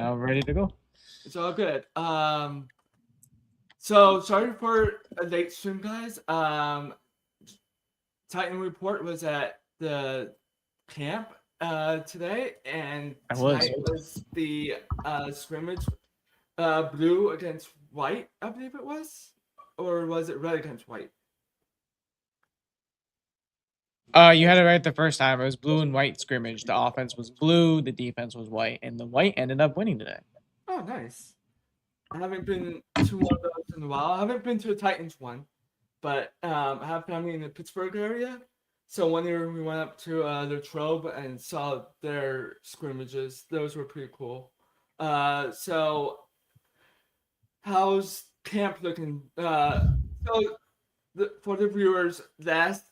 now we're ready to go. It's all good. So sorry for a late stream, guys. Titan Report was at the camp today, and I was. tonight was the scrimmage, blue against white, I believe it was, or was it red against white? You had it right the first time. It was blue and white scrimmage. The offense was blue, the defense was white, and the white ended up winning today. Oh, nice. I haven't been to one of those in a while. I haven't been to a Titans one, but I have family in the Pittsburgh area. So one year we went up to their Trove and saw their scrimmages. Those were pretty cool. So how's camp looking? For the viewers, last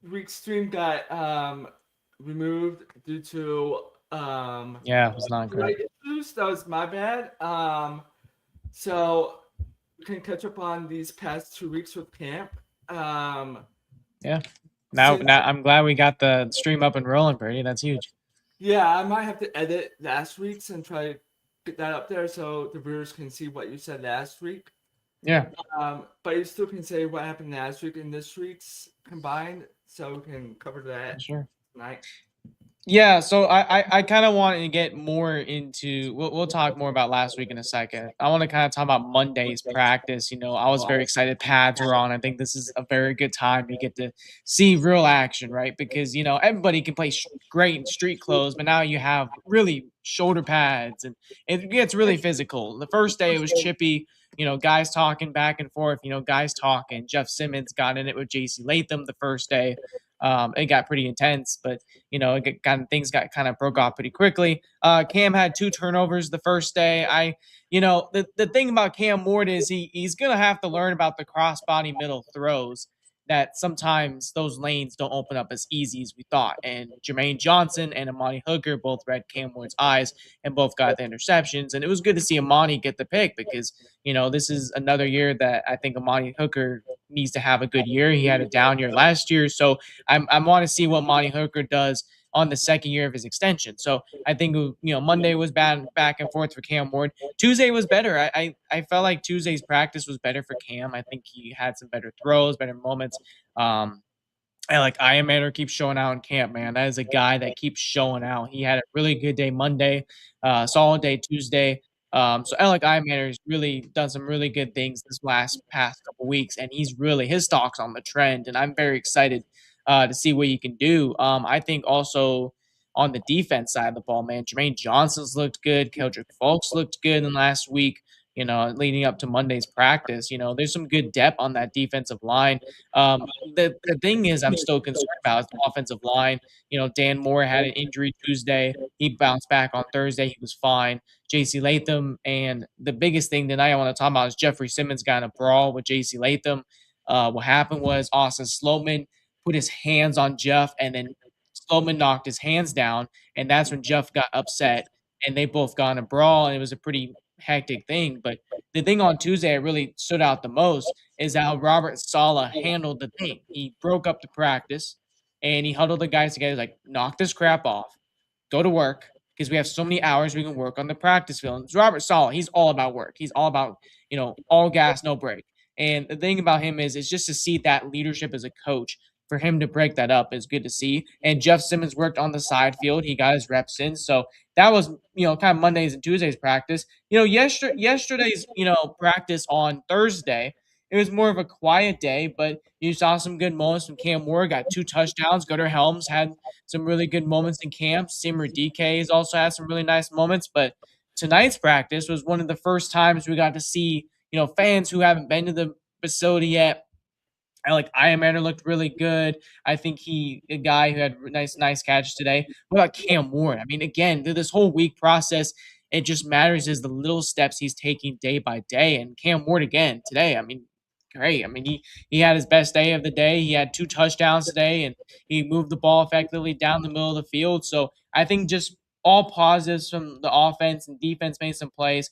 week's stream got removed due to Yeah, it was not right good. issues. That was my bad. So we can catch up on these past 2 weeks with camp. Yeah. Now, Since now I'm glad we got the stream up and rolling, Brady. That's huge. yeah, I might have to edit last week's and try to get that up there so the viewers can see what you said last week. Yeah. But you still can say what happened last week and this week's combined, so we can cover that Sure. tonight. Yeah, so I kind of want to get more into we'll talk more about last week in a second. I want to kind of talk about Monday's practice. I was very excited. Pads were on. I think this is a very good time to get to see real action, right? Because everybody can play great in street clothes, but now you have really shoulder pads, and it gets really physical. The first day it was chippy. Guys talking back and forth. Guys talking. Jeff Simmons got in it with J.C. Latham the first day. It got pretty intense, but things got kind of broke off pretty quickly. Cam had 2 turnovers the first day. The thing about Cam Ward is he's gonna have to learn about the crossbody middle throws, that sometimes those lanes don't open up as easy as we thought. And Jermaine Johnson and Amani Hooker both read Cam Ward's eyes and both got the interceptions. And it was good to see Amani get the pick because, this is another year that I think Amani Hooker needs to have a good year. He had a down year last year. So I want to see what Amani Hooker does on the second year of his extension. So I think Monday was bad back and forth for Cam Ward. Tuesday was better. I felt like Tuesday's practice was better for Cam. I think he had some better throws, better moments. And like Iron Manor keeps showing out in camp, man. That is a guy that keeps showing out. He had a really good day Monday, solid day Tuesday. So Alec Iron Manor has really done some really good things this past couple weeks, and his stock's on the trend, and I'm very excited to see what he can do. I think also on the defense side of the ball, man, Jermaine Johnson's looked good. Keldrick Folks looked good in the last week. Leading up to Monday's practice, there's some good depth on that defensive line. The thing is, I'm still concerned about is the offensive line. Dan Moore had an injury Tuesday. He bounced back on Thursday. He was fine. J.C. Latham, and the biggest thing tonight I want to talk about is Jeffrey Simmons got in a brawl with J.C. Latham. What happened was Austin Sloman put his hands on Jeff, and then Sloman knocked his hands down, and that's when Jeff got upset, and they both got in a brawl, and it was a pretty hectic thing. But the thing on Tuesday that really stood out the most is how Robert Saleh handled the thing. He broke up the practice, and he huddled the guys together, like, knock this crap off, go to work, because we have so many hours we can work on the practice field. And it's Robert Saleh, he's all about work. He's all about, all gas, no break. And the thing about him is just to see that leadership as a coach, for him to break that up is good to see. And Jeff Simmons worked on the side field. He got his reps in. So that was, kind of Mondays and Tuesdays practice. Yesterday's, practice on Thursday, it was more of a quiet day, but you saw some good moments from Cam Ward, got 2 touchdowns. Gunnar Helms had some really good moments in camp. Simmer DK has also had some really nice moments. But tonight's practice was one of the first times we got to see, fans who haven't been to the facility yet. Like Iron Manor looked really good. I think a guy who had nice catches today. What about Cam Ward? I mean, again, this whole week process, it just matters is the little steps he's taking day by day. And Cam Ward again today. I mean, great. I mean, he had his best day of the day. He had 2 touchdowns today, and he moved the ball effectively down the middle of the field. So I think just all positives from the offense and defense made some plays.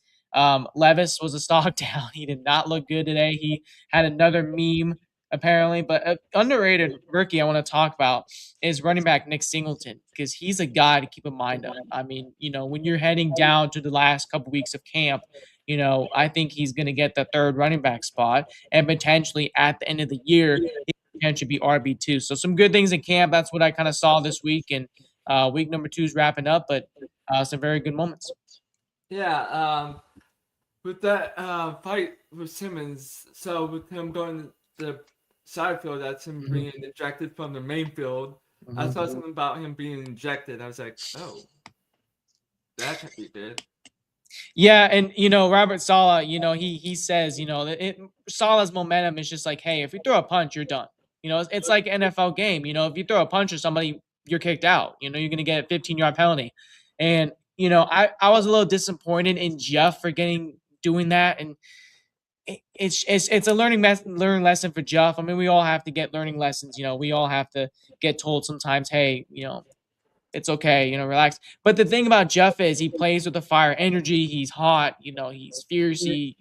Levis was a stock down. He did not look good today. He had another meme apparently. But underrated rookie I want to talk about is running back Nick Singleton because he's a guy to keep in mind of. I mean, when you're heading down to the last couple weeks of camp, I think he's going to get the third running back spot, and potentially at the end of the year, he could potentially be RB2. So some good things in camp. That's what I kind of saw this week, and week number 2 is wrapping up, but some very good moments. Yeah, with that fight with Simmons, so with him going to the side field, that's him Mhm. being ejected from the main field. I saw something about him being injected. I was like, oh, that could be good. Yeah, and Robert Sala, he says, that Sala's momentum is just like, hey, if you throw a punch, you're done. It's like an NFL game. If you throw a punch at somebody, you're kicked out. You're gonna get a 15-yard penalty. And I was a little disappointed in Jeff for doing that, and it's a learning lesson for Jeff. I mean, we all have to get learning lessons. We all have to get told sometimes, hey, it's okay, relax. But the thing about Jeff is he plays with the fire energy. He's hot, he's fiercey,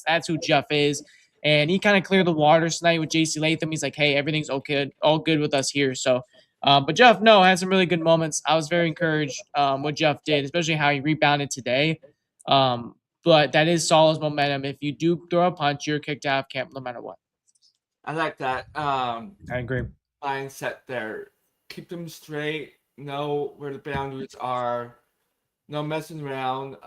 that's who Jeff is. And he kind of cleared the waters tonight with JC Latham. He's like, hey, everything's okay, all good with us here. So, but Jeff, no, had some really good moments. I was very encouraged what Jeff did, especially how he rebounded today. Um, but that is Salah's momentum. If you do throw a punch, you're kicked out of camp no matter what. I like that I agree. mindset there. Keep them straight. Know where the boundaries are. No messing around.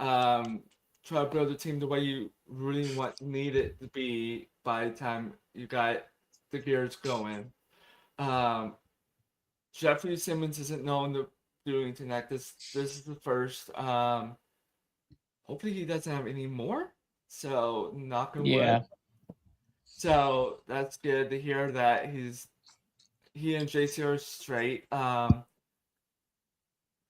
Try to build a team the way you really need it to be by the time you got the gears going. Um, Jeffrey Simmons isn't known to do anything like this. This is the first. Hopefully he doesn't have any more. So knock on wood. Yeah. So that's good to hear that he and JC are straight.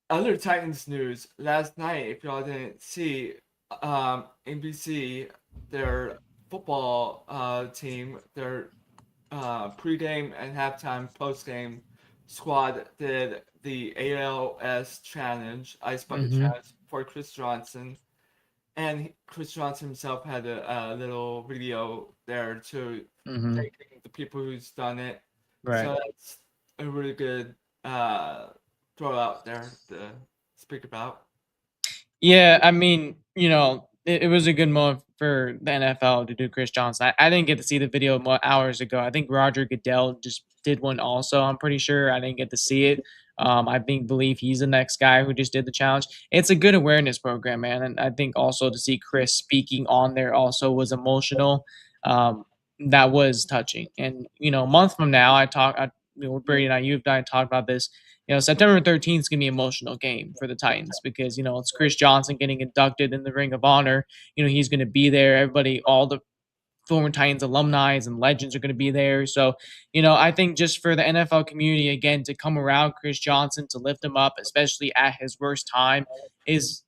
Other Titans news last night, if y'all didn't see, NBC, their football team, their pregame and halftime postgame squad did the ALS challenge, Ice Bucket Mm-hmm. Challenge for Chris Johnson. And Chris Johnson himself had a little video there to Mm-hmm. thanking the people who's done it. Right. So that's a really good uh, throw out there to speak about. Yeah, I mean, it was a good moment for the NFL to do Chris Johnson. I didn't get to see the video hours ago. I think Roger Goodell just did one also. I'm pretty sure I didn't get to see it. Believe he's the next guy who just did the challenge. It's a good awareness program, man, and I think also to see Chris speaking on there also was emotional. That was touching, and a month from now, Brady and you and I talked about this. September 13th is going to be an emotional game for the Titans because, it's Chris Johnson getting inducted in the Ring of Honor. He's going to be there. Everybody, all the former Titans alumni and legends are going to be there. So, I think just for the NFL community, again, to come around Chris Johnson, to lift him up, especially at his worst time, is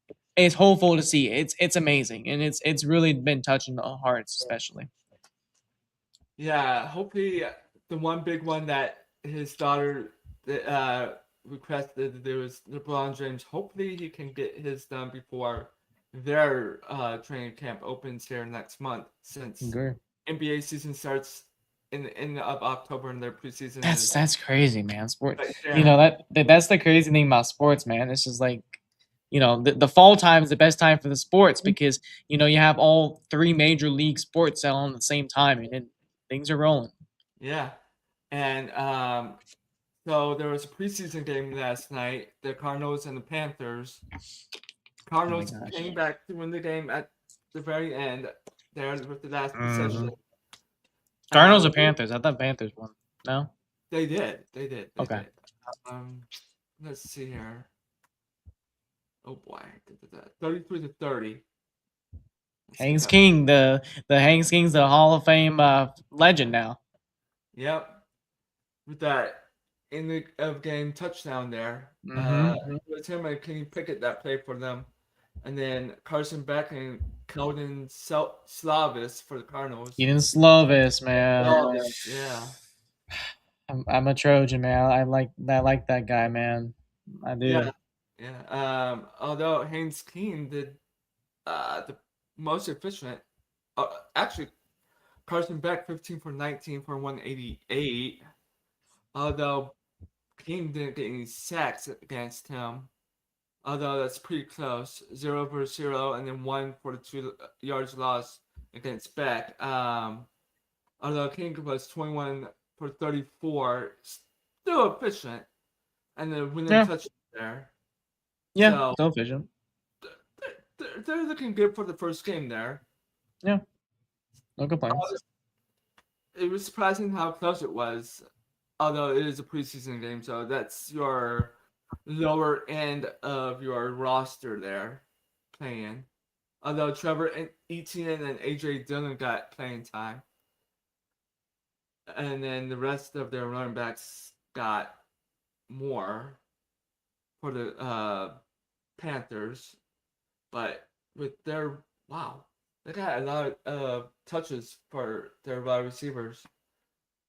hopeful to see. It's amazing. And it's really been touching the hearts, especially. Yeah, hopefully the one big one that his daughter requested there was LeBron James. Hopefully he can get his done before their training camp opens here next month, since Agree. NBA season starts in the end of October and their preseason That's is that's crazy, man. Sport, right there. that's the crazy thing about sports, man. It's just like, the fall time is the best time for the sports because you have all three major league sports on at the same time, and then things are rolling. Yeah, and so there was a preseason game last night. The Cardinals and the Panthers. Oh my Cardinals gosh. came back to win the game at the very end there with the last possession. Hmm. Cardinals or Um, Panthers? I thought Panthers won. No. they did, they did, they Okay. did. Um, let's see here. Oh boy, 33-30. Let's see Hanks that. King, the Hanks King's the Hall of Fame legend now. Yep, with that in the of game touchdown there. Hmm. It was him and Kenny Pickett that played for them, and then Carson Beck and Keldon Slavis for the Cardinals. Eden Slovis, man. Slavis, yeah. I'm a Trojan, man. I like that guy, man. I Yeah, do. yeah. Although Haynes Keen did the most efficient, actually Carson Beck 15 for 19 for 188. Although King didn't get any sacks against him. Although that's pretty close. 0 for 0 and then 1 for the 2 yards lost against Beck. Although King was 21 for 34, still efficient. And the winning Yeah, touch there. yeah, So still efficient. they're looking good for the first game there. Yeah, no complaints. It was surprising how close it was, although it is a preseason game, so that's your lower end of your roster there playing. Although Trevor Etienne and AJ Dillon got playing time, and then the rest of their running backs got more for the Panthers, but with their wow, they got a lot of touches for their wide receivers.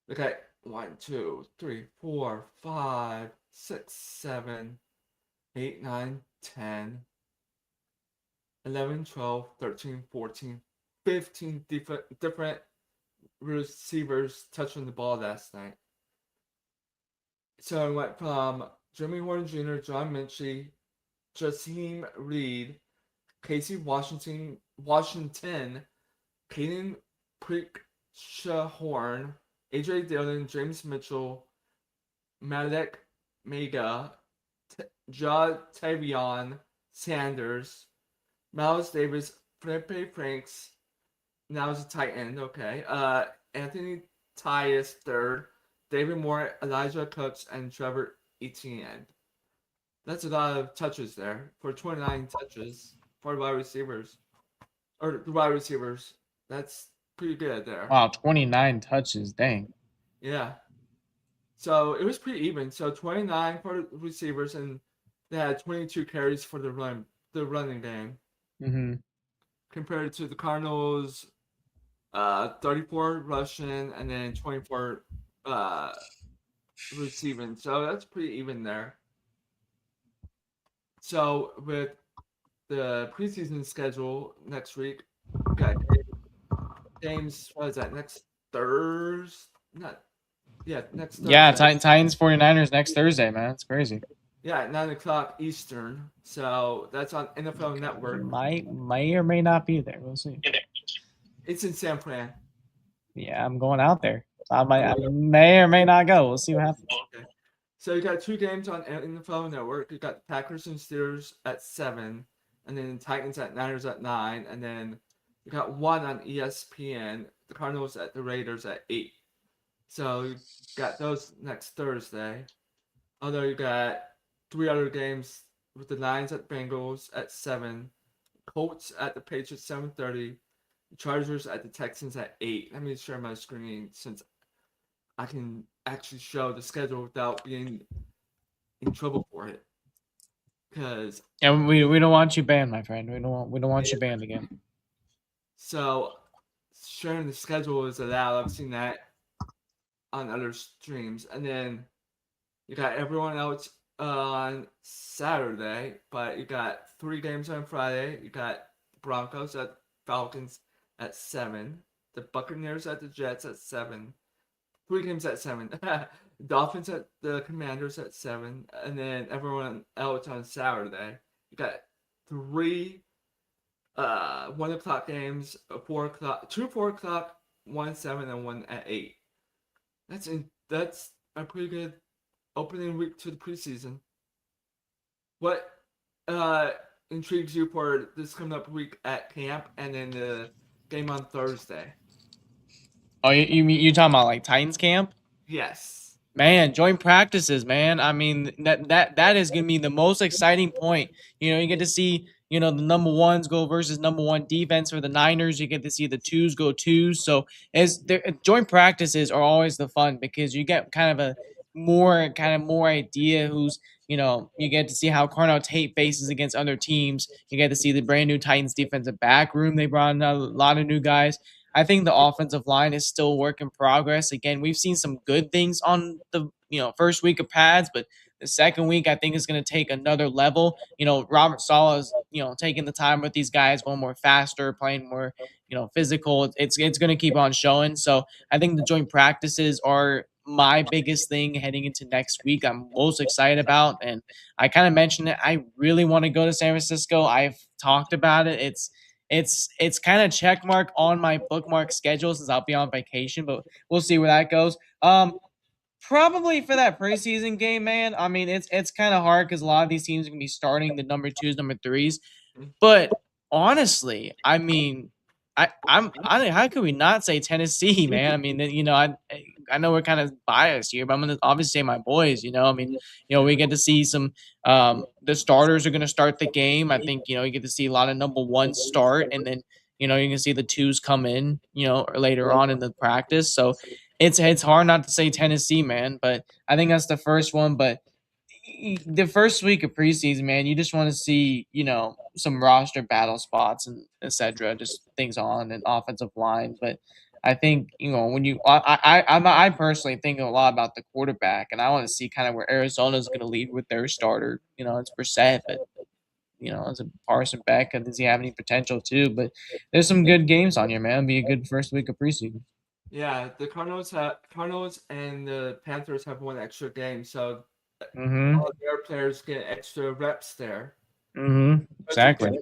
They got 1, 2, 3, 4, 5, 6, 7, 8, 9, 10, 11, 12, 13, 14, 15 different receivers touching the ball last night. So it went from Jimmy Horn Jr., John Minchie, Jasim Reed, Casey Washington, Caden Prickshahorn, AJ Dillon, James Mitchell, Malek Mega, Tavion Sanders, Miles Davis, Felipe Franks, now he's a tight end, okay. Anthony Tyus third, David Moore, Elijah Cooks, and Trevor Etienne. That's a lot of touches there for 29 touches for wide receivers. Or the wide receivers. That's pretty good there. Wow, 29 touches. Dang. Yeah. So it was pretty even. So 29 for the receivers, and they had 22 carries for the running game, Mm-hmm. compared to the Cardinals, 34 rushing and then 24 receiving. So that's pretty even there. So with the preseason schedule next week, we got games. What is that? Next Thursday? Not yeah, next Yeah, Thursday. Titans 49ers next Thursday, man. It's crazy. Yeah, at 9 o'clock Eastern. So that's on NFL Network. May or may not be there. We'll see. It's in San Fran. Yeah, I'm going out there. I Okay. may or may not go. We'll see what happens. Okay. So you got two games on NFL Network. You got Packers and Steelers at 7, and then Titans at Niners at 9, and then you got one on ESPN. The Cardinals at the Raiders at 8. So you got those next Thursday. Although you got three other games with the Lions at Bengals at 7, Colts at the Patriots 7:30, Chargers at the Texans at 8. Let me share my screen since I can actually show the schedule without being in trouble for it. Because Yeah, we don't want you banned, my friend. We don't want you banned again. so sharing the schedule is allowed. I've seen that on other streams, and then you got everyone else on Saturday, but you got three games on Friday. You got Broncos at Falcons at 7, the Buccaneers at the Jets at 7, three games at 7. Dolphins at the Commanders at 7, and then everyone else on Saturday. You got three 1 o'clock games, 4 o'clock, two 4 o'clock, one 7, and one at 8. That's a pretty good opening week to the preseason. What intrigues you for this coming up week at camp and then the game on Thursday? Oh, you talking about like Titans camp? Yes. Man, joint practices, man. I mean, that is gonna be the most exciting point. You get to see, the number ones go versus number one defense for the Niners. You get to see the twos go twos. So as their joint practices are always the fun because you get kind of more idea who's you get to see how Cornell Tate faces against other teams. You get to see the brand new Titans defensive back room. They brought in a lot of new guys. I think the offensive line is still a work in progress. Again, we've seen some good things on the first week of pads, but The second week, I think, is going to take another level. Robert Saleh is, taking the time with these guys, going more faster, playing more, physical. It's going to keep on showing. So I think the joint practices are my biggest thing heading into next week. I'm most excited about, and I kind of mentioned it. I really want to go to San Francisco. I've talked about it. It's kind of check mark on my bookmark schedule since I'll be on vacation, but we'll see where that goes. Probably for that preseason game, man. I mean, it's kind of hard because a lot of these teams are gonna be starting the number twos, number threes. But honestly, I mean, how could we not say Tennessee, man? I mean, I know we're kind of biased here, but I'm gonna obviously say my boys. I mean, we get to see some. The starters are gonna start the game. I think you get to see a lot of number one start, and then you can see the twos come in, later on in the practice. So it's hard not to say Tennessee, man. But I think that's the first one. But the first week of preseason, man, you just want to see, some roster battle spots and etc. Just things on an offensive line. But I think when I personally think a lot about the quarterback, and I want to see kind of where Arizona is going to lead with their starter. It's Brissett, but it's a Parson Beck. Does he have any potential too? But there's some good games on here, man. It'll be a good first week of preseason. Yeah, the Cardinals and the Panthers have one extra game, so Mm-hmm. all of their players get extra reps there. Mm-hmm. Bunch of Exactly.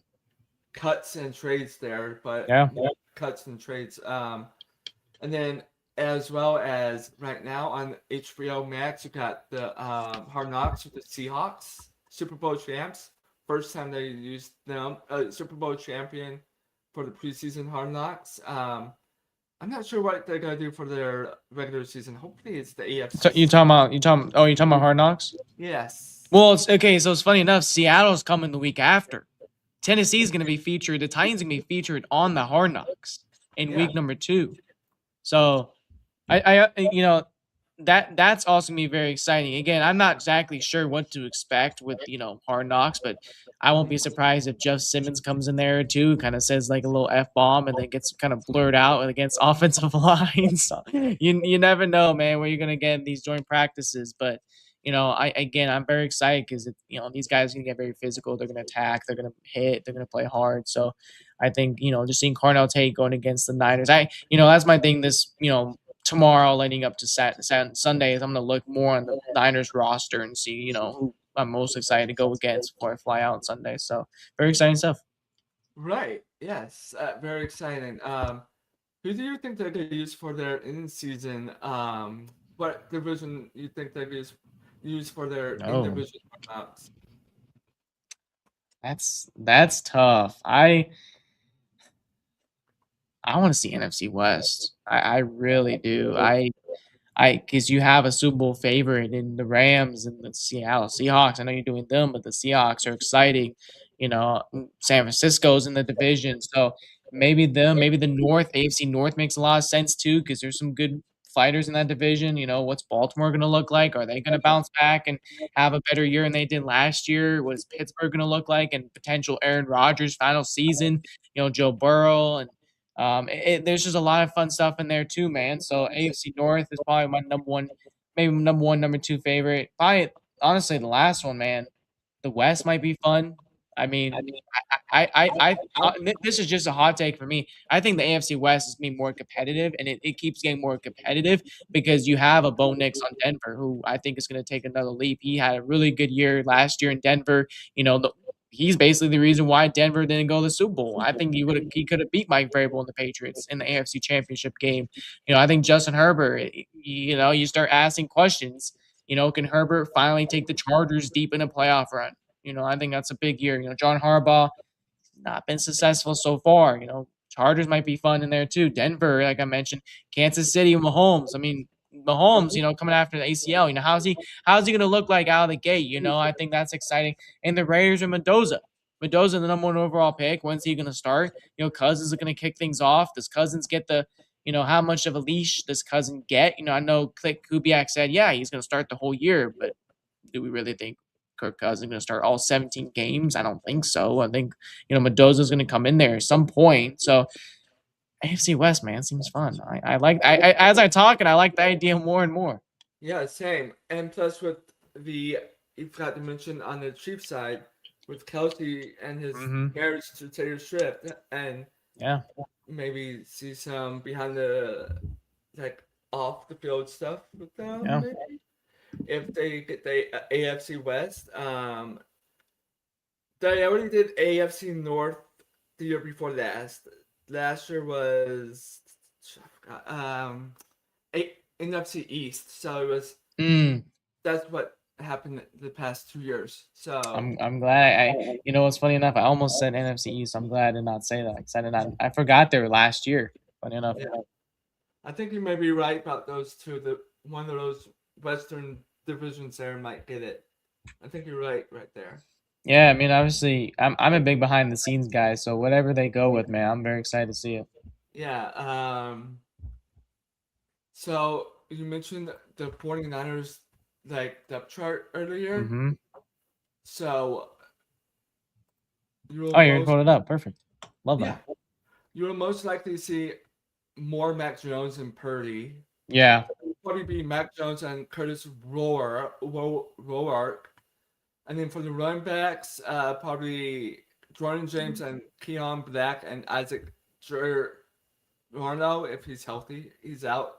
cuts and trades there, but Yeah. more cuts and trades. And then as well as right now on HBO Max, you got the Hard Knocks with the Seahawks, Super Bowl champs. First time they used them, Super Bowl champion for the preseason Hard Knocks. I'm not sure what they're gonna do for their regular season. Hopefully, it's the So AFC. you talking about Hard Knocks? Yes. Well, it's okay. So it's funny enough. Seattle's coming the week after. Tennessee's going to be featured. The Titans are going to be featured on the Hard Knocks in Yeah. week number 2. So that's also gonna be very exciting. Again, I'm not exactly sure what to expect with Hard Knocks, but I won't be surprised if Jeff Simmons comes in there too, kind of says like a little f bomb, and then gets kind of blurred out against offensive lines. So you never know, man, where you're gonna get in these joint practices, but. I'm very excited because these guys are gonna get very physical. They're gonna attack. They're gonna hit. They're gonna play hard. So I think just seeing Carnell Tate going against the Niners. That's my thing. This tomorrow, leading up to Sunday, is I'm going to look more on the Niners roster and see who I'm most excited to go against before I fly out on Sunday. So very exciting stuff. Right. Yes. Very exciting. Who do you think they're gonna use for their in season? What division you think they're gonna use for their in No, division rounds? that's tough. I want to see NFC West. I really do. Because you have a Super Bowl favorite in the Rams and the Seattle Seahawks. I know you're doing them, but the Seahawks are exciting. San Francisco's in the division, so maybe the North, AFC North makes a lot of sense too, because there's some good fighters in that division. What's Baltimore going to look like? Are they going to bounce back and have a better year than they did last year? What is Pittsburgh going to look like? And potential Aaron Rodgers final season. Joe Burrow and there's just a lot of fun stuff in there too, man. So AFC North is probably my number one, maybe number one, number two favorite. Probably, honestly, the last one, man. The West might be fun. I mean, this is just a hot take for me. I think the AFC West is being more competitive, and it keeps getting more competitive because you have a Bo Nix on Denver, who I think is going to take another leap. He had a really good year last year in Denver. He's basically the reason why Denver didn't go to the Super Bowl. I think he could have beat Mike Vrabel and the Patriots in the AFC Championship game. I think Justin Herbert. You start asking questions. Can Herbert finally take the Chargers deep in a playoff run? I think that's a big year. John Harbaugh not been successful so far. Chargers might be fun in there too. Denver, like I mentioned, Kansas City, Mahomes. I mean, Mahomes, coming after the ACL. How's he gonna look like out of the gate? I think that's exciting. And the Raiders are Mendoza. Mendoza, the number one overall pick. When's he gonna start? Cousins are gonna kick things off. Does Cousins get the how much of a leash does Cousin get? I know Click Kubiak said, yeah, he's gonna start the whole year, but do we really think Kirk Cousins going to start all 17 games? I don't think so. I think Mendoza's going to come in there at some point. So AFC West, man, seems fun. I like as I talk, and I like the idea more and more. Yeah, same. And plus with the you forgot to mention on the Chiefs side with Kelsey and his Mhm. marriage to Taylor Swift, and Yeah. maybe see some behind the like off the field stuff with them. Yeah. Maybe if they get the AFC West, they already did AFC North the year before last. Last year was I forgot, NFC East, so it was Mm. that's what happened the past 2 years. So I'm glad you know what's funny enough, I almost said NFC East. I'm glad I did not say that because I did not I forgot they were last year. Funny enough. yeah, I think you may be right about those two. The one of those Western divisions there might get it. I think you're right there. Yeah, I mean obviously I'm a big behind the scenes guy, so whatever they go with, man, I'm very excited to see it. Yeah. So you mentioned the 49ers like depth chart earlier. Mhm. So you'll Oh, you're most put it up. Perfect. Love yeah, that. you'll most likely see more Mac Jones and Purdy. Yeah. It'll probably be Mac Jones and Curtis Roark. And then for the running backs, probably Jordan James and Keon Black and Isaac Giordano, if he's healthy. He's out.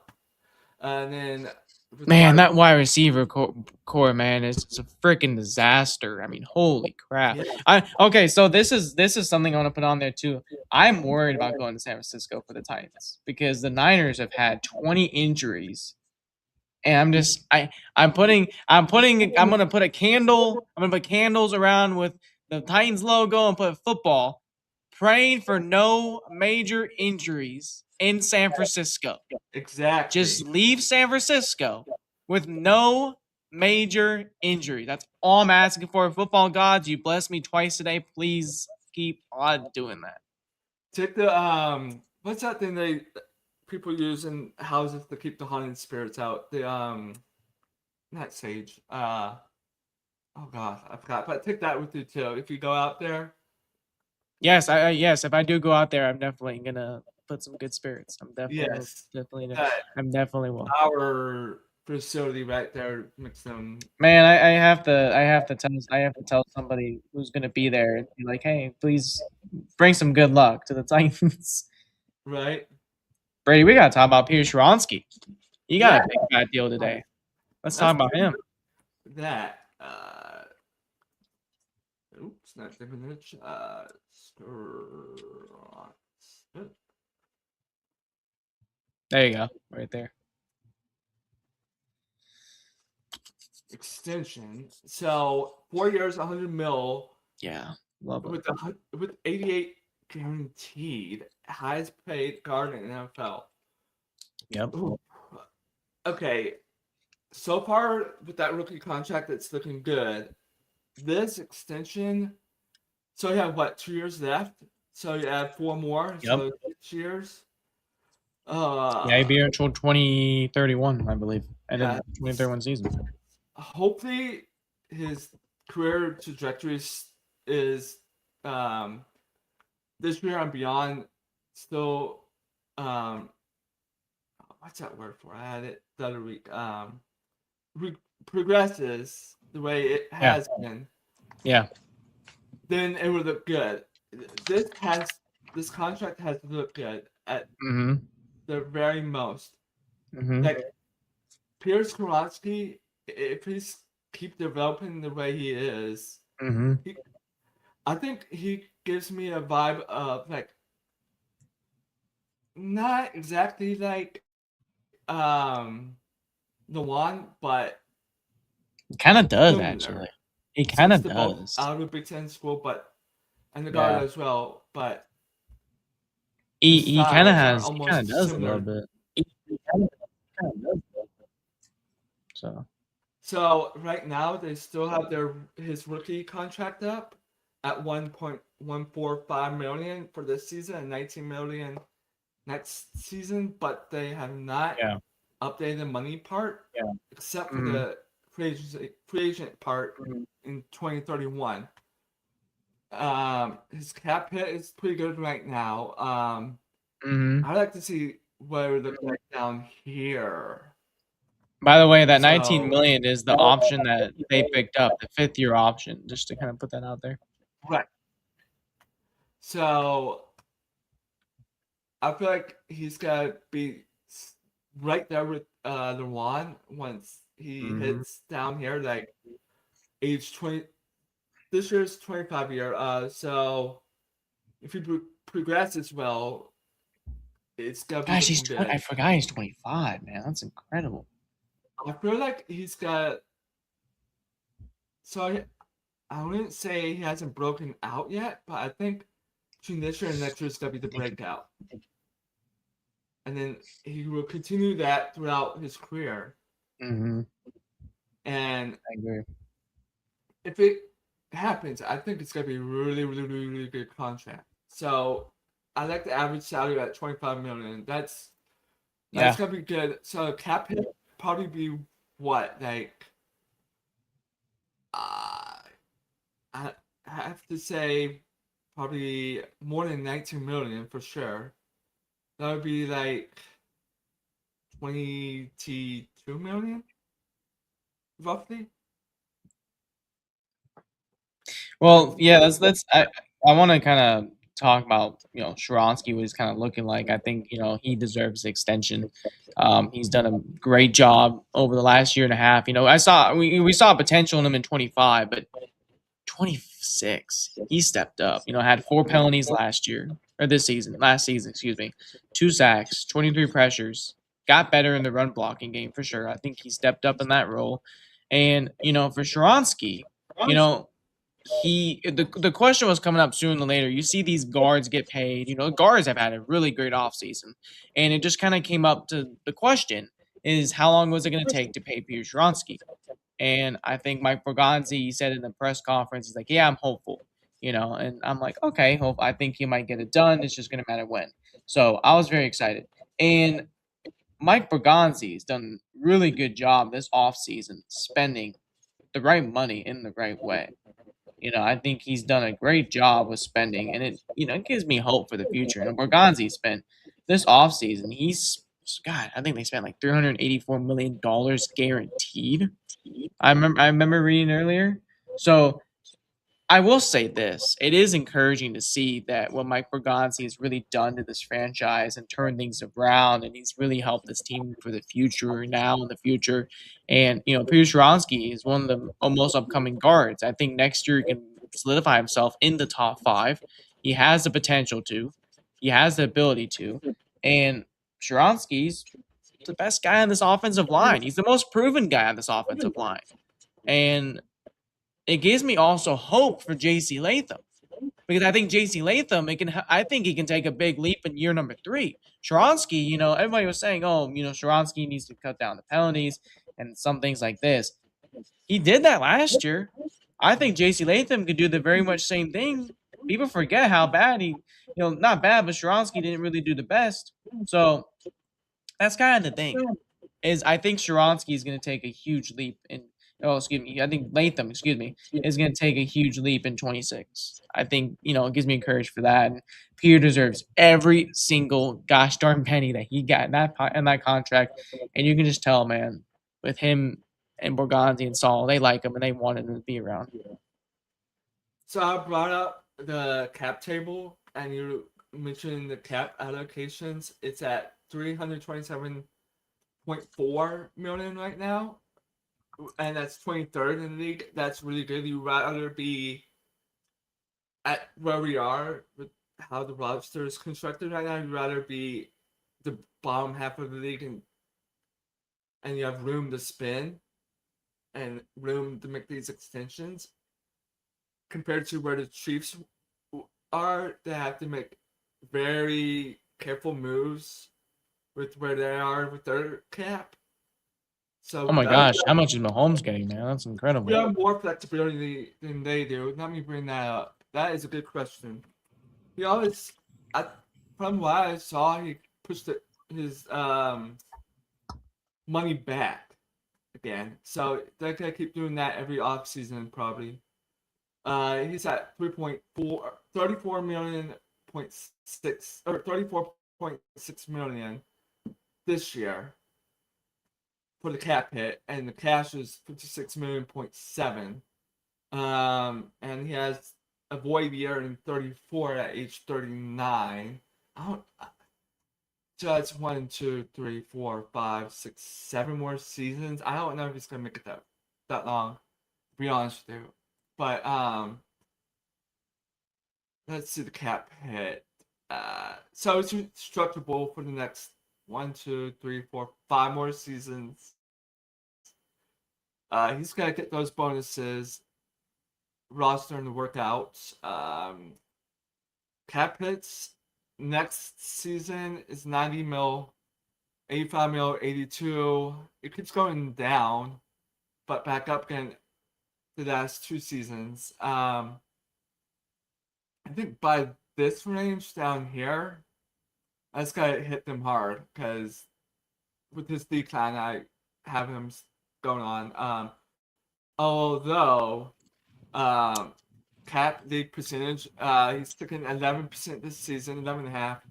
And then with the Man, wide that wide receiver core, man, is a freaking disaster. I mean, holy crap. yeah, I okay, so this is something I want to put on there too. I'm worried about going to San Francisco for the Titans because the Niners have had 20 injuries. And I'm gonna put a candle, I'm gonna put candles around with the Titans logo and put football, praying for no major injuries in San Francisco. exactly. Just leave San Francisco with no major injury. That's all I'm asking for. Football gods, you bless me twice today. Please keep on doing that. Take the what's that thing they people use in houses to keep the haunted spirits out? The not sage. Oh god, I forgot. But take that with you too. If you go out there, Yes, yes. If I do go out there, I'm definitely gonna put some good spirits. yes, Definitely, that I'm definitely will. our facility right there makes them Man, I have to tell somebody who's gonna be there and be like, hey, please bring some good luck to the Titans. right. Brady, we gotta talk about Peter Sharonsky. He got Yeah, a big fat deal today. Let's that's talk about him. that. Oops, not Divinage. There you go, right there. Extension. So 4 years, 100 mil Yeah, love it. with 88 guaranteed, highest paid guard in NFL. Yep. Ooh. Okay, so far with that rookie contract, it's looking good. This extension, so you have what 2 years left? So you add four more, Yep. so 6 years. Yeah, he'd Uh, be here until 2031, I believe. And yeah. then 2031 season. Hopefully, his career trajectory is um this year and beyond still um what's that word for? I had it the other week. Progresses the way it Yeah. has been, Yeah. then it would look good. This has this contract has to look good at Mm-hmm. the very most. Mm-hmm. Like Pierce Kowalski, if he's keep developing the way he is, Mm-hmm. he, I think he gives me a vibe of like not exactly like the one, but Kind of does similar. actually. He kind Since of they're both does. out of Big Ten school, but and the guard Yeah. as well, but the He kind of almost does a little similar. bit. He kind of does. So So right now they still have his rookie contract up at 1.145 million for this season and 19 million next season, but they have not yeah. updated the money part Yeah. except for Mm-hmm. the free agent part in 2031. His cap hit is pretty good right now. Mm-hmm. I'd like to see what it would look like down here. By the way, that 19 So million is the option that they picked up, the 5th-year option, just to kind of put that out there. right. So I feel like he's gotta be right there with Lewan once he Hmm. hits down here, like age 20. This year's 25 year. So if he progresses well, it's gonna be Gosh, looking I good. forgot he's 25, man. That's incredible. I feel like he's got. So I wouldn't say he hasn't broken out yet, but I think between this year and next year is gonna be the breakout, and then he will continue that throughout his career. Hmm. And I agree. if it happens, I think it's gonna be a really, really, really, really good contract. So I like the average salary at 25 million. That's Yeah. gonna be good. So cap hit probably be what, like I have to say probably more than 19 million for sure. That would be like 22 million roughly. Well, yeah, 24. I want to kind of talk about, Sharonsky, what he's kind of looking like. I think, he deserves the extension. He's done a great job over the last year and a half. We saw potential in him in 25, but 26, he stepped up. Had 4 penalties last year, or last season, excuse me. 2 sacks, 23 pressures. Got better in the run blocking game for sure. I think he stepped up in that role. And, for Sharonsky, you know, the question was coming up sooner or later. You see these guards get paid. Guards have had a really great offseason. And it just kind of came up to the question is how long was it going to take to pay Peter Sharonsky? And I think Mike Borgonzi said in the press conference, he's like, "Yeah, I'm hopeful," and I'm like, "Okay, hope I think he might get it done. It's just gonna matter when." So I was very excited. And Mike Borgonzi has done a really good job this offseason spending the right money in the right way. I think he's done a great job with spending, and it gives me hope for the future. And Borgonzi spent this offseason, God, I think they spent like $384 million guaranteed. I remember reading earlier. So I will say this: it is encouraging to see that what Mike Bergonzi has really done to this franchise and turned things around, and he's really helped this team for the future now and the future. And Peter Sharonsky is one of the most upcoming guards. I think next year he can solidify himself in the top five. He has the potential to, he has the ability to, and Sharonsky's the best guy on this offensive line. He's the most proven guy on this offensive line. And it gives me also hope for JC Latham because I think JC Latham, I think he can take a big leap in year number 3. Sharonsky, everybody was saying, oh, Sharonsky needs to cut down the penalties and some things like this. He did that last year. I think JC Latham could do the very much same thing. People forget how bad not bad, but Sharonsky didn't really do the best. So that's kind of the thing is I think Sharonsky is going to take a huge leap in. Oh, excuse me. I think Latham, excuse me, is going to take a huge leap in 26. I think it gives me courage for that. And Peter deserves every single gosh darn penny that he got in that contract. And you can just tell, man, with him and Borgonzi and Saul, they like him and they wanted him to be around. So I brought up the cap table, and you mentioned the cap allocations. It's at 327.4 million right now, and that's 23rd in the league. That's really good. You'd rather be at where we are with how the roster is constructed right now. You'd rather be the bottom half of the league, and you have room to spin and room to make these extensions compared to where the Chiefs are. They have to make very careful moves with where they are with their cap. So Oh my gosh, how much is Mahomes getting, man? That's we incredible. have more flexibility than they do. Let me bring that up. That is a good question. He always, I, from what I saw, he pushed his money back again. So they're gonna keep doing that every off season probably. He's at 3.4, 34 million point six or 34.6 million this year. for the cap hit, and the cash is 56 million.7. And he has a void year in 34 at age 39. I don't. So that's 1, 2, 3, 4, 5, 6, 7 more seasons. I don't know if he's gonna make it that long. To be honest with you, but let's see the cap hit. So it's structurable for the next 1, 2, 3, 4, 5 more seasons. He's gonna get those bonuses, roster and the workouts. Cap hits next season is 90 mil, 85 mil, 82. It keeps going down, but back up again the last 2 seasons. I think by this range down here, I just gotta hit them hard because with this decline I have him going on. Although cap league percentage, he's taking 11% this season, 11.5,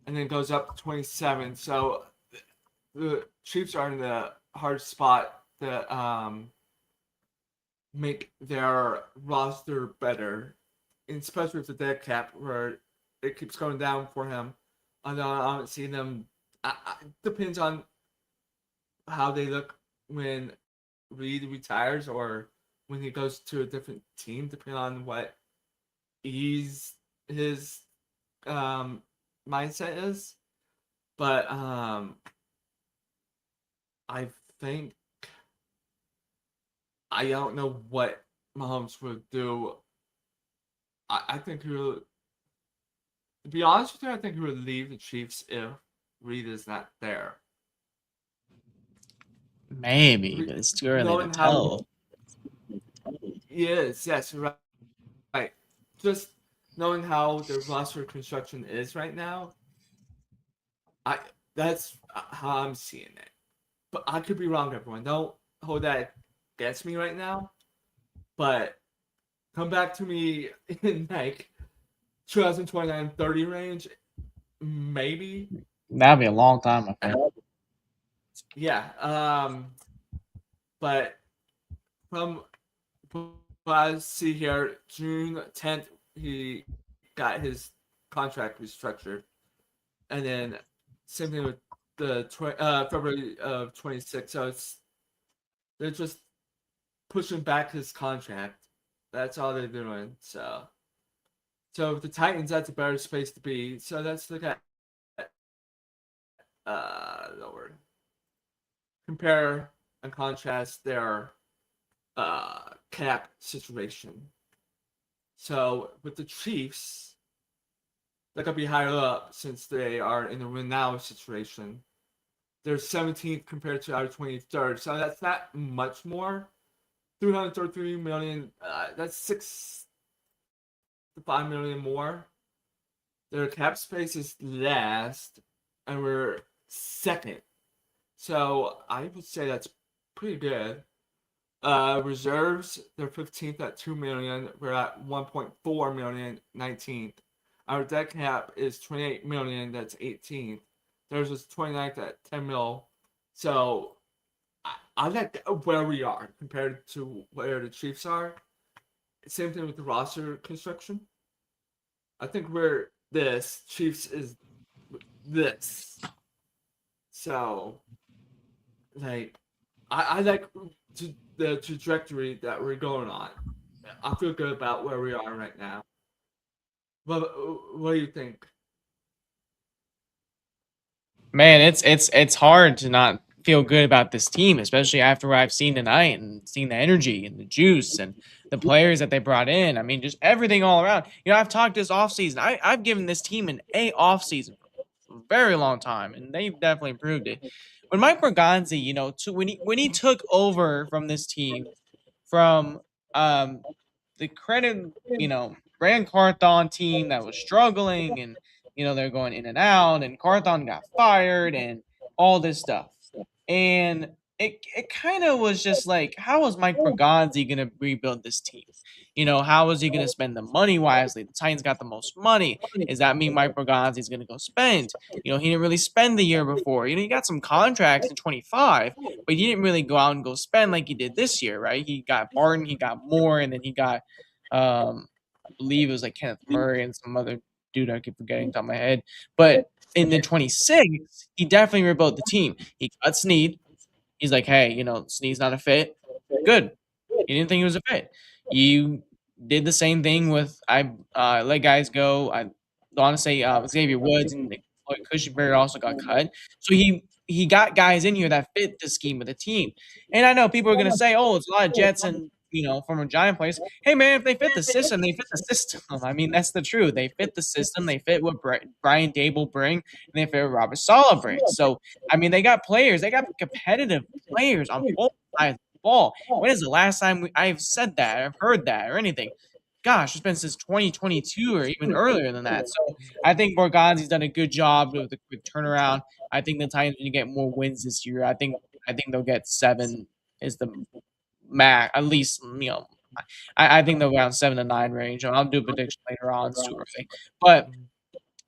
and then goes up to 27. So the Chiefs are in the hard spot to make their roster better, and especially with the dead cap where it keeps going down for him. I don't see them. Depends on how they look when Reed retires or when he goes to a different team, depending on what his mindset is. But I think I don't know what Mahomes would do. I think he will. To be honest with you, I think he would leave the Chiefs if Reed is not there. Maybe, but it's too early to Knowing how tell. yes, right. Just knowing how the roster construction is right now, I that's how I'm seeing it. But I could be wrong, everyone. Don't hold that against me right now. But come back to me in like 2029-30 range, maybe. That'd be a long time, I think. Yeah. But from what I see here, June 10th, he got his contract restructured, and then same thing with the February of 26th. So they're just pushing back his contract. That's all they're doing. So with the Titans, that's a better space to be. So let's look at lower. Compare and contrast their cap situation. So with the Chiefs, they're gonna be higher up since they are in a win now situation. They're 17th compared to our 23rd, so that's not much more. 333 million. That's 6 to 5 million more. Their cap space is last, and we're second. So I would say that's pretty good. Reserves, they're 15th at 2 million. We're at 1.4 million, 19th. Our dead cap is 28 million, that's 18th. Theirs is 29th at 10 mil. So I like where we are compared to where the Chiefs are. Same thing with the roster construction. I think we're this. Chiefs is this. So, like, I like the trajectory that we're going on. I feel good about where we are right now. What do you think? Man, it's hard to not feel good about this team, especially after what I've seen tonight and seen the energy and the juice and the players that they brought in. I mean, just everything all around. You know, I've talked this offseason. I've given this team an A offseason for a very long time, and they've definitely improved it. When Mike Berganzi, you know, when he took over from this team from the credit, you know, Grand Carthon team that was struggling and, you know, they're going in and out, and Carthon got fired and all this stuff. And it kind of was just like, how is Mike Bergonzi going to rebuild this team? How is he going to spend the money wisely? The Titans got the most money. Does that mean Mike Bergonzi is going to go spend? He didn't really spend the year before. He got some contracts in 25, but he didn't really go out and go spend like he did this year, right? He got Barton, he got Moore, and then he got, I believe it was like Kenneth Murray and some other dude I keep forgetting top of my head. But in the 26, he definitely rebuilt the team. He cut Snead. He's like, "Hey, Snead's not a fit." Good. He didn't think he was a fit. You did the same thing with I let guys go. I want to say Xavier Woods and Lloyd Cushenberry also got cut. So he got guys in here that fit the scheme of the team. And I know people are gonna say, "Oh, it's a lot of Jets and former Giant players." Hey man, if they fit the system, they fit the system. I mean, that's the truth. They fit the system. They fit what Brian Dable bring, and they fit what Robert Saleh brings. So I mean, they got players. They got competitive players on both sides of the ball. When is the last time I've said that, I've heard that, or anything? Gosh, it's been since 2022 or even earlier than that. So I think Borgonzi's done a good job with the quick turnaround. I think the Titans going to get more wins this year. I think they'll get 7 is the max, at least. I think they'll go around 7 to 9 range. I'll do a prediction later on. It's too early, but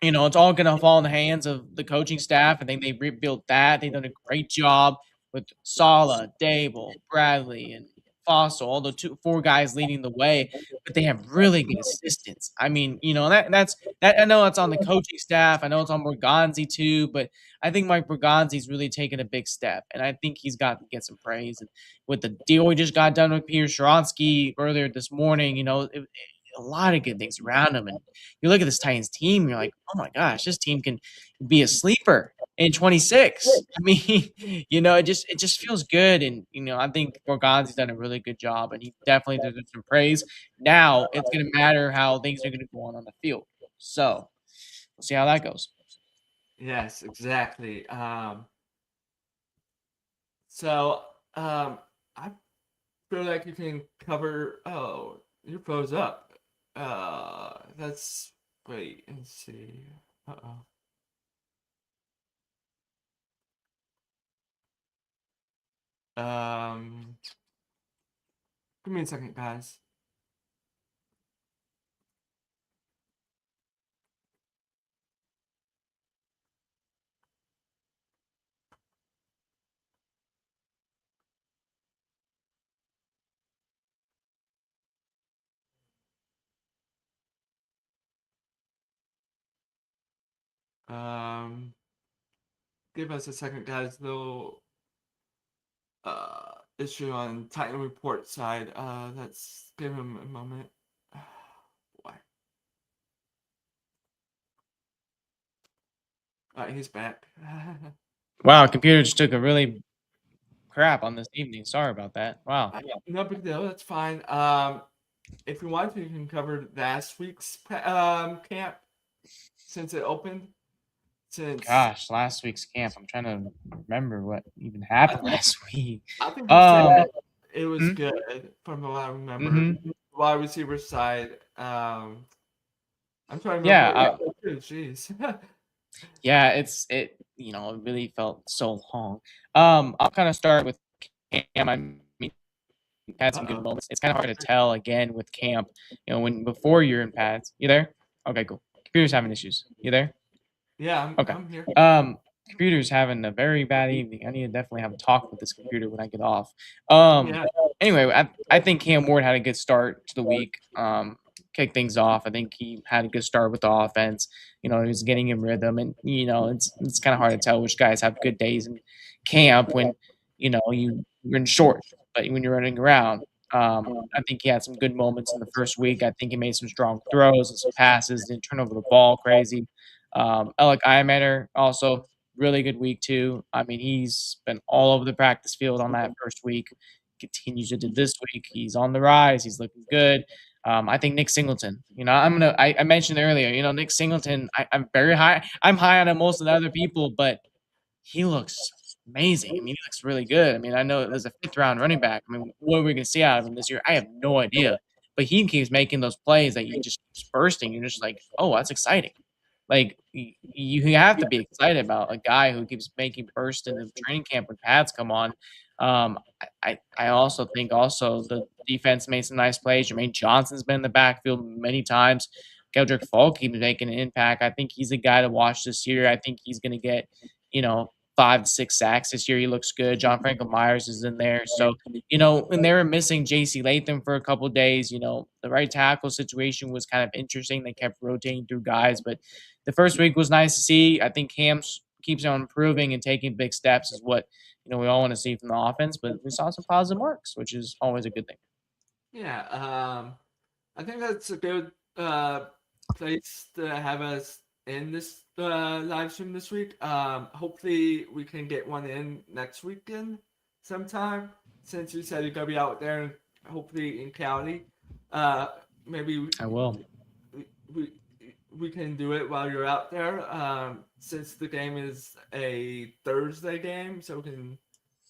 it's all going to fall in the hands of the coaching staff. I think they rebuilt that. They've done a great job with Sala, Dable, Bradley, and Fossil, all the 4 guys leading the way, but they have really good assistants. I mean, that's that. I know it's on the coaching staff. I know it's on Borgonzi too, but I think Mike Borgonzi's really taken a big step, and I think he's got to get some praise. And with the deal we just got done with Peter Sharonsky earlier this morning, a lot of good things around him. And you look at this Titans team, you're like, oh my gosh, this team can be a sleeper in 26. I mean, it just feels good. And I think Borgonzi's done a really good job, and he definitely deserves some praise. Now it's gonna matter how things are gonna go on the field. So we'll see how that goes. Yes, exactly. So I feel like you can cover. Oh, you froze up. That's wait and see. Um, give me a second, guys. Um, give us a second, guys. Little issue on Titan report side. Let's give him a moment. Why? Alright, he's back. Wow, computer just took a really crap on this evening. Sorry about that. Wow. No big deal. That's fine. If you want to, you can cover last week's camp since it opened. Since Gosh, last week's camp. I'm trying to remember what even happened last week. I think you said Um, it was hmm? good from what I remember. Mm-hmm. Wide receiver side. I'm trying to remember Yeah, what you said. Jeez. yeah, it really felt so long. I'll kind of start with Cam. I mean, he had some good Uh-oh. moments. It's kind of hard to tell again with camp. When before you're in pads. You there? Okay, cool. Computer's having issues. You there? Yeah, Okay. I'm here. Computer's having a very bad evening. I need to definitely have a talk with this computer when I get off. Um, Yeah. anyway, I think Cam Ward had a good start to the week. Kicked things off. I think he had a good start with the offense. He was getting in rhythm, and it's kind of hard to tell which guys have good days in camp when you're in short, but when you're running around. I think he had some good moments in the first week. I think he made some strong throws and some passes, didn't turn over the ball crazy. Alec Iamater also really good week too. I mean, he's been all over the practice field on that first week. Continues to do this week. He's on the rise. He's looking good. I think Nick Singleton. I mentioned earlier. Nick Singleton. I'm very high. I'm high on him most of the other people, but he looks amazing. I mean, he looks really good. I mean, I know there's a 5th-round running back. I mean, what are we gonna see out of him this year? I have no idea. But he keeps making those plays that he just keeps bursting. You're just like, oh, that's exciting. like you have to be excited about a guy who keeps making bursts in the training camp when pads come on. I also think also the defense made some nice plays. Jermaine Johnson's been in the backfield many times. Geldrick Fall keeps making an impact. I think he's a guy to watch this year. I think he's going to get, 5 to 6 sacks this year. He looks good. John Franklin Myers is in there. So, when they were missing J.C. Latham for a couple of days, the right tackle situation was kind of interesting. They kept rotating through guys, but the first week was nice to see. I think Cam's keeps on improving and taking big steps is what we all want to see from the offense. But we saw some positive marks, which is always a good thing. Yeah, I think that's a good place to have us in this live stream this week. Hopefully we can get one in next weekend sometime. Since you said you're gonna be out there, hopefully in Cali. Uh, maybe I will. we we can do it while you're out there. Since the game is a Thursday game, so we can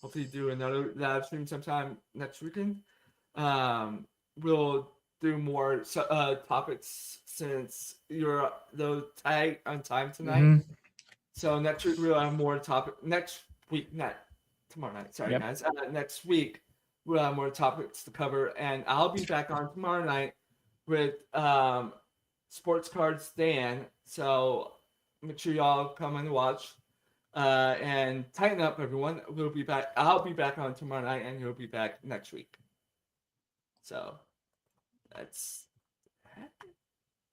hopefully do another live stream sometime next weekend. We'll do more topics since you're though tight on time tonight. Hmm. So next week we'll have more topic. Next week, not tomorrow night. Sorry, Yep. guys. Next week we'll have more topics to cover, and I'll be back on tomorrow night with Sports Cards Dan. So make sure y'all come and watch. And tighten up, everyone. We'll be back. I'll be back on tomorrow night, and you'll be back next week. So that's